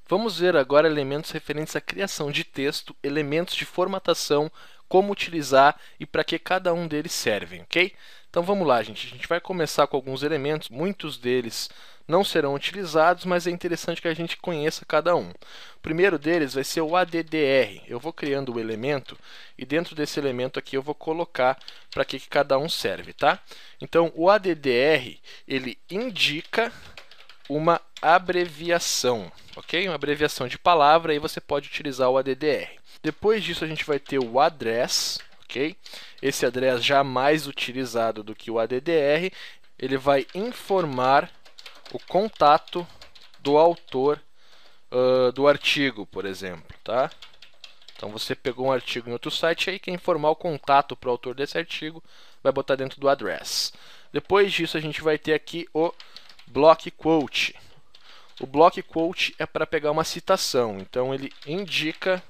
Vamos ver agora elementos referentes à criação de texto, elementos de formatação, como utilizar e para que cada um deles servem, ok? Então vamos lá, gente. A gente vai começar com alguns elementos, muitos deles não serão utilizados, mas é interessante que a gente conheça cada um. O primeiro deles vai ser o ADDR. Eu vou criando o elemento e dentro desse elemento aqui eu vou colocar para que cada um serve, tá? Então o ADDR, ele indica uma abreviação, ok? Uma abreviação de palavra, aí você pode utilizar o ADDR. Depois disso a gente vai ter o address, ok? Esse address já mais utilizado do que o ADDR, ele vai informar o contato do autor do artigo, por exemplo, tá? Então você pegou um artigo em outro site, aí quer informar o contato para o autor desse artigo, vai botar dentro do address. Depois disso a gente vai ter aqui o block quote. O block quote é para pegar uma citação, então ele indica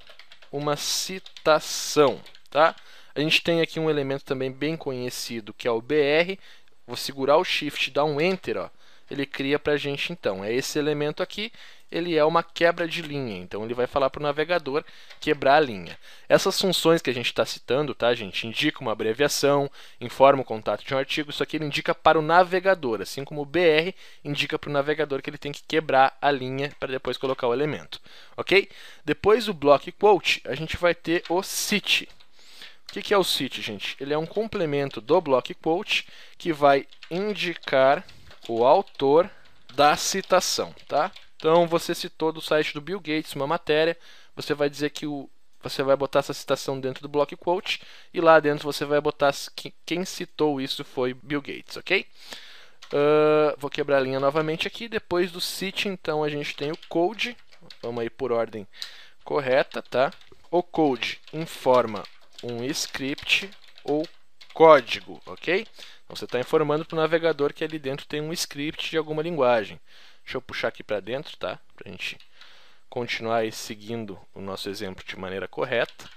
uma citação, tá? A gente tem aqui um elemento também bem conhecido que é o BR. Vou segurar o Shift e dar um Enter, ó. Ele cria para a gente então. É esse elemento aqui, ele é uma quebra de linha, então ele vai falar para o navegador quebrar a linha. Essas funções que a gente está citando, tá, gente? Indica uma abreviação, informa o contato de um artigo, isso aqui ele indica para o navegador, assim como o BR indica para o navegador que ele tem que quebrar a linha para depois colocar o elemento, ok? Depois do block quote, a gente vai ter o cite. O que é o cite, gente? Ele é um complemento do block quote que vai indicar o autor da citação, tá? Então, você citou do site do Bill Gates uma matéria, você vai dizer que você vai botar essa citação dentro do block quote e lá dentro você vai botar que quem citou isso foi Bill Gates, ok? Vou quebrar a linha novamente aqui. Depois do cite, então, a gente tem o code. Vamos aí por ordem correta, tá? O code informa um script ou código, ok? Então, você está informando para o navegador que ali dentro tem um script de alguma linguagem. Deixa eu puxar aqui para dentro, tá? Para a gente continuar aí seguindo o nosso exemplo de maneira correta.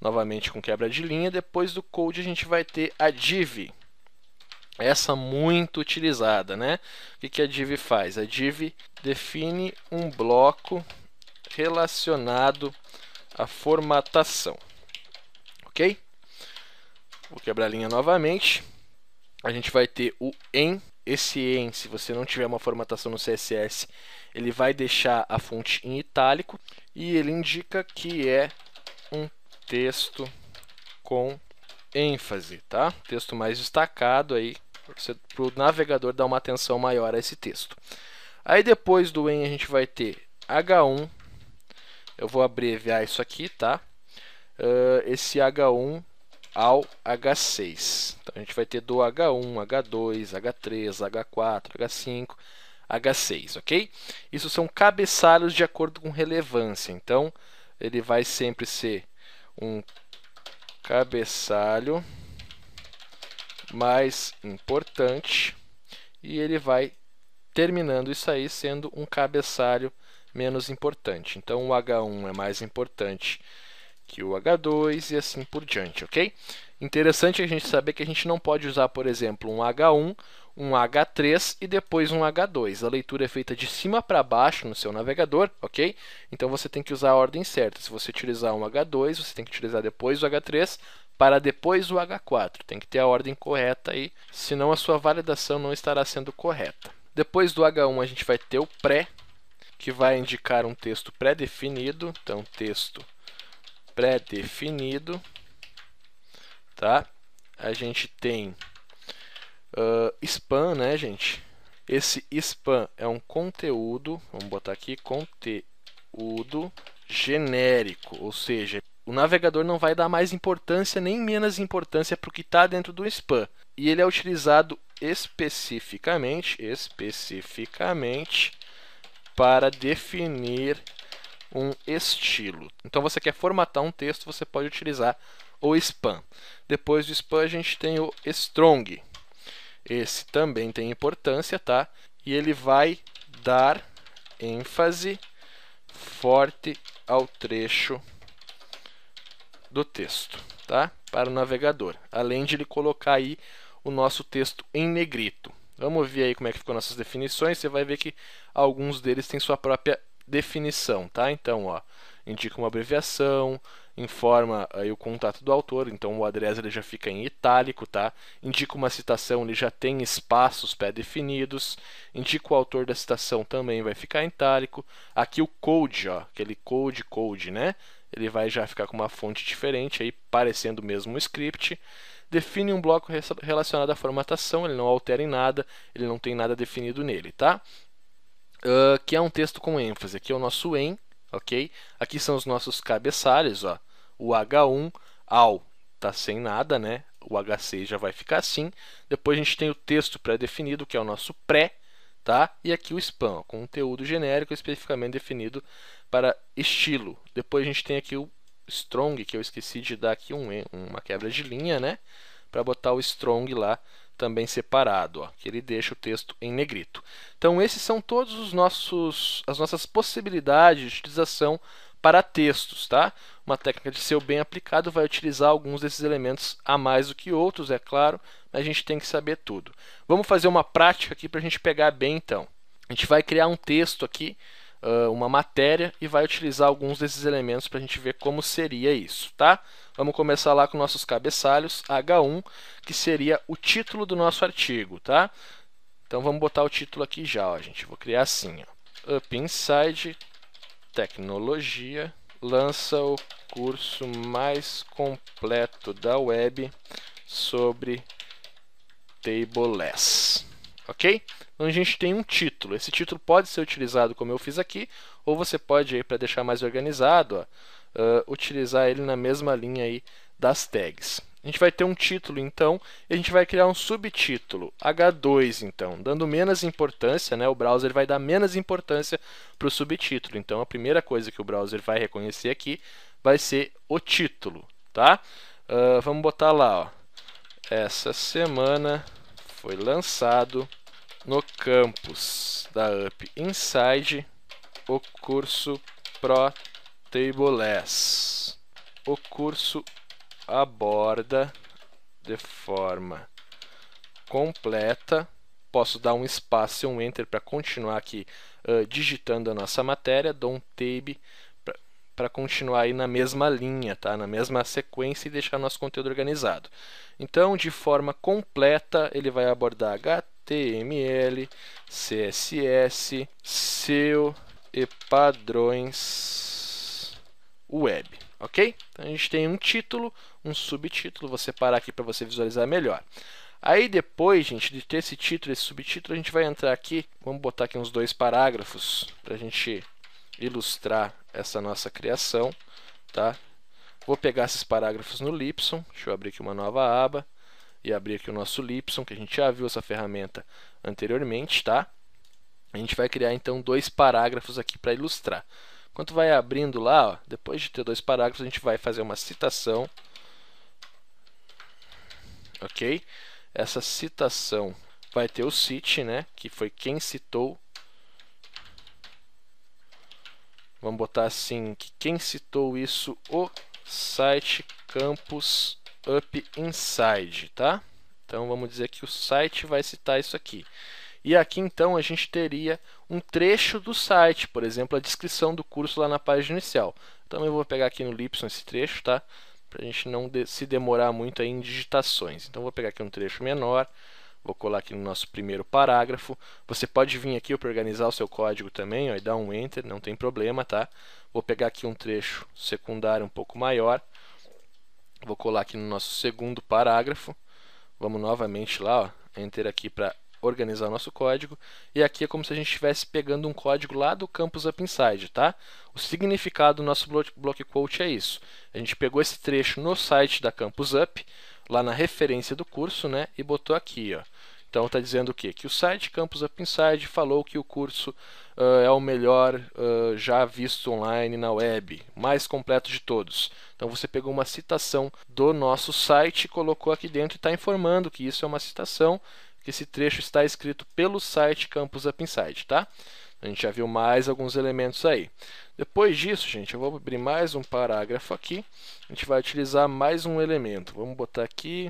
Novamente com quebra de linha. Depois do code a gente vai ter a div. Essa muito utilizada, né? O que a div faz? A div define um bloco relacionado à formatação. Ok? Vou quebrar a linha novamente. A gente vai ter o en. Esse en, se você não tiver uma formatação no CSS, ele vai deixar a fonte em itálico e ele indica que é um texto com ênfase, tá? Texto mais destacado aí, para o navegador dar uma atenção maior a esse texto. Aí depois do en a gente vai ter H1. Eu vou abreviar isso aqui, tá? Esse H1 ao H6. Então a gente vai ter do H1, H2, H3, H4, H5, H6, ok? Isso são cabeçalhos de acordo com relevância. Então ele vai sempre ser um cabeçalho mais importante e ele vai terminando isso aí sendo um cabeçalho menos importante. Então o H1 é mais importante que o H2 e assim por diante, ok? Interessante a gente saber que a gente não pode usar, por exemplo, um H1, um H3 e depois um H2. A leitura é feita de cima para baixo no seu navegador, ok? Então você tem que usar a ordem certa. Se você utilizar um H2, você tem que utilizar depois o H3 para depois o H4. Tem que ter a ordem correta aí, senão a sua validação não estará sendo correta. Depois do H1 a gente vai ter o pré, que vai indicar um texto pré-definido. Então, texto pré-definido, tá? A gente tem spam, né, gente? Esse spam é um conteúdo, vamos botar aqui, conteúdo genérico, ou seja, o navegador não vai dar mais importância nem menos importância para o que está dentro do spam. E ele é utilizado especificamente para definir um estilo. Então você quer formatar um texto, você pode utilizar o spam. Depois do spam a gente tem o strong. Esse também tem importância, tá? E ele vai dar ênfase forte ao trecho do texto, tá? Para o navegador. Além de ele colocar aí o nosso texto em negrito. Vamos ver aí como é que ficou nossas definições. Você vai ver que alguns deles têm sua própria definição, tá? Então, ó, indica uma abreviação, informa aí o contato do autor, então o address ele já fica em itálico, tá? Indica uma citação, ele já tem espaços pré-definidos, indica o autor da citação também vai ficar em itálico. Aqui o code, ó, aquele code, né? Ele vai já ficar com uma fonte diferente, aí parecendo mesmo um script. Define um bloco relacionado à formatação, ele não altera em nada, ele não tem nada definido nele, tá? Que é um texto com ênfase, aqui é o nosso em, ok? Aqui são os nossos cabeçalhos, ó. O H1, ao, tá sem nada, né? O H6 já vai ficar assim. Depois a gente tem o texto pré-definido, que é o nosso pré, tá? E aqui o spam, ó, conteúdo genérico especificamente definido para estilo. Depois a gente tem aqui o strong, que eu esqueci de dar aqui uma quebra de linha, né? Para botar o strong lá também separado, ó, que ele deixa o texto em negrito. Então esses são todos as nossas possibilidades de utilização para textos, tá? Uma técnica de SEO bem aplicado vai utilizar alguns desses elementos a mais do que outros, é claro, mas a gente tem que saber tudo. Vamos fazer uma prática aqui para a gente pegar bem, então. A gente vai criar um texto aqui, uma matéria, e vai utilizar alguns desses elementos para a gente ver como seria isso, tá? Vamos começar lá com nossos cabeçalhos, H1, que seria o título do nosso artigo, tá? Então vamos botar o título aqui já, ó, gente. Vou criar assim, ó. Up Inside Tecnologia lança o curso mais completo da web sobre Tableless. Ok? Então a gente tem um título. Esse título pode ser utilizado como eu fiz aqui, ou você pode, para deixar mais organizado, ó, utilizar ele na mesma linha aí das tags. A gente vai ter um título, então, e a gente vai criar um subtítulo, H2, então, dando menos importância, né? O browser vai dar menos importância para o subtítulo. Então, a primeira coisa que o browser vai reconhecer aqui vai ser o título, tá? Vamos botar lá, ó. Essa semana foi lançado no campus da Up Inside o curso Pro Tableless. O curso aborda de forma completa. Posso dar um espaço e um enter para continuar aqui digitando a nossa matéria. Dou um tab para continuar aí na mesma linha, tá? Na mesma sequência e deixar nosso conteúdo organizado. Então, de forma completa, ele vai abordar HTML, CSS, SEO e padrões web, ok? Então, a gente tem um título, um subtítulo, vou separar aqui para você visualizar melhor. Aí depois, gente, de ter esse título e esse subtítulo, a gente vai entrar aqui, vamos botar aqui uns 2 parágrafos para a gente ilustrar essa nossa criação, tá? Vou pegar esses parágrafos no Lipson, deixa eu abrir aqui uma nova aba e abrir aqui o nosso Lipson, que a gente já viu essa ferramenta anteriormente, tá? A gente vai criar então 2 parágrafos aqui para ilustrar. Enquanto vai abrindo lá, ó, depois de ter 2 parágrafos, a gente vai fazer uma citação, ok? Essa citação vai ter o cite, né? Que foi quem citou. Vamos botar assim, que quem citou isso, o site Campus Up Inside, tá? Então vamos dizer que o site vai citar isso aqui. E aqui então a gente teria um trecho do site, por exemplo, a descrição do curso lá na página inicial. Então eu vou pegar aqui no Lipson esse trecho, tá? Para a gente não se demorar muito aí em digitações. Então vou pegar aqui um trecho menor. Vou colar aqui no nosso primeiro parágrafo. Você pode vir aqui para organizar o seu código também, ó, e dar um Enter, não tem problema, tá? Vou pegar aqui um trecho secundário um pouco maior. Vou colar aqui no nosso segundo parágrafo. Vamos novamente lá, ó, Enter aqui para organizar o nosso código. E aqui é como se a gente estivesse pegando um código lá do Campus Up Inside, tá? O significado do nosso block quote é isso. A gente pegou esse trecho no site da Campus Up, lá na referência do curso, né, e botou aqui, ó. Então está dizendo o quê? Que o site Campus Up Inside falou que o curso é o melhor já visto online na web, mais completo de todos. Então você pegou uma citação do nosso site e colocou aqui dentro e está informando que isso é uma citação, que esse trecho está escrito pelo site Campus Up Inside, tá? A gente já viu mais alguns elementos aí. Depois disso, gente, eu vou abrir mais um parágrafo aqui. A gente vai utilizar mais um elemento. Vamos botar aqui,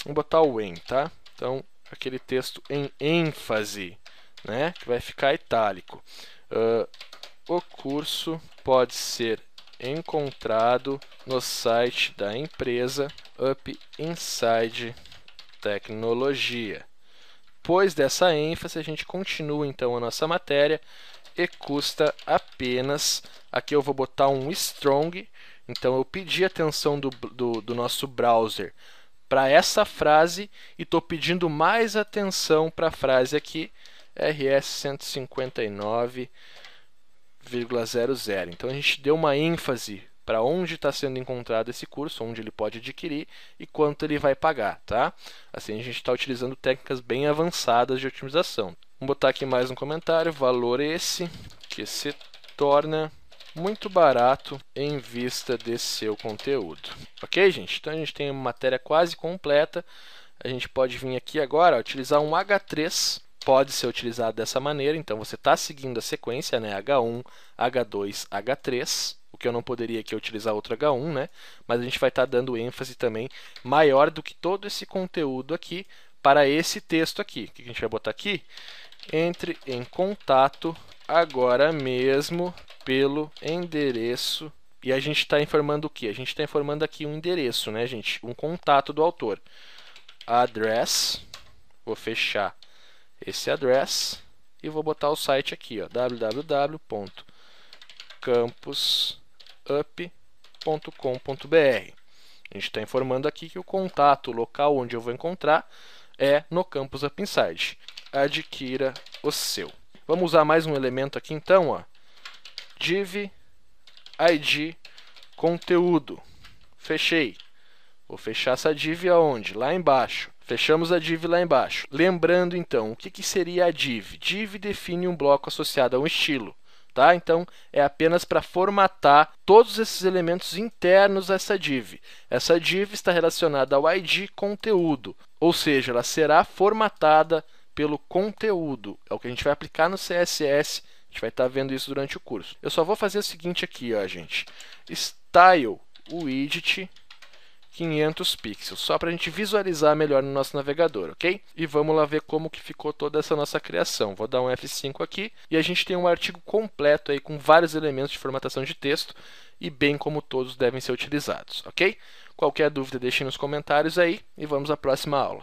vamos botar o when, tá? Então, aquele texto em ênfase, né? Que vai ficar itálico. O curso pode ser encontrado no site da empresa Up Inside Tecnologia. Depois dessa ênfase, a gente continua então a nossa matéria e custa apenas, aqui eu vou botar um strong, então eu pedi a atenção do nosso browser para essa frase e estou pedindo mais atenção para a frase aqui, RS 159,00. Então a gente deu uma ênfase para onde está sendo encontrado esse curso, onde ele pode adquirir e quanto ele vai pagar, tá? Assim a gente está utilizando técnicas bem avançadas de otimização. Vamos botar aqui mais um comentário, valor esse que se torna muito barato em vista desse seu conteúdo. Ok, gente? Então a gente tem uma matéria quase completa. A gente pode vir aqui agora, utilizar um H3, pode ser utilizado dessa maneira, então você está seguindo a sequência, né? H1, H2, H3. O que eu não poderia aqui é utilizar outro H1, né? Mas a gente vai estar dando ênfase também maior do que todo esse conteúdo aqui para esse texto aqui. O que a gente vai botar aqui? Entre em contato agora mesmo pelo endereço. E a gente está informando o que? A gente está informando aqui um endereço, né, gente? Um contato do autor. Address. Vou fechar esse address e vou botar o site aqui, ó, www.campusup.com.br. A gente está informando aqui que o contato, o local onde eu vou encontrar é no Campus Up Inside. Adquira o seu. Vamos usar mais um elemento aqui então, ó. Div ID conteúdo. Fechei. Vou fechar essa div aonde? Lá embaixo. Fechamos a div lá embaixo. Lembrando então, o que seria a div? Div define um bloco associado a um estilo. Tá? Então, é apenas para formatar todos esses elementos internos dessa div. Essa div está relacionada ao ID conteúdo, ou seja, ela será formatada pelo conteúdo. É o que a gente vai aplicar no CSS, a gente vai estar vendo isso durante o curso. Eu só vou fazer o seguinte aqui, ó, gente. Style widget 500 pixels, só para a gente visualizar melhor no nosso navegador, ok? E vamos lá ver como que ficou toda essa nossa criação. Vou dar um F5 aqui e a gente tem um artigo completo aí com vários elementos de formatação de texto e bem como todos devem ser utilizados, ok? Qualquer dúvida deixem nos comentários aí e vamos à próxima aula.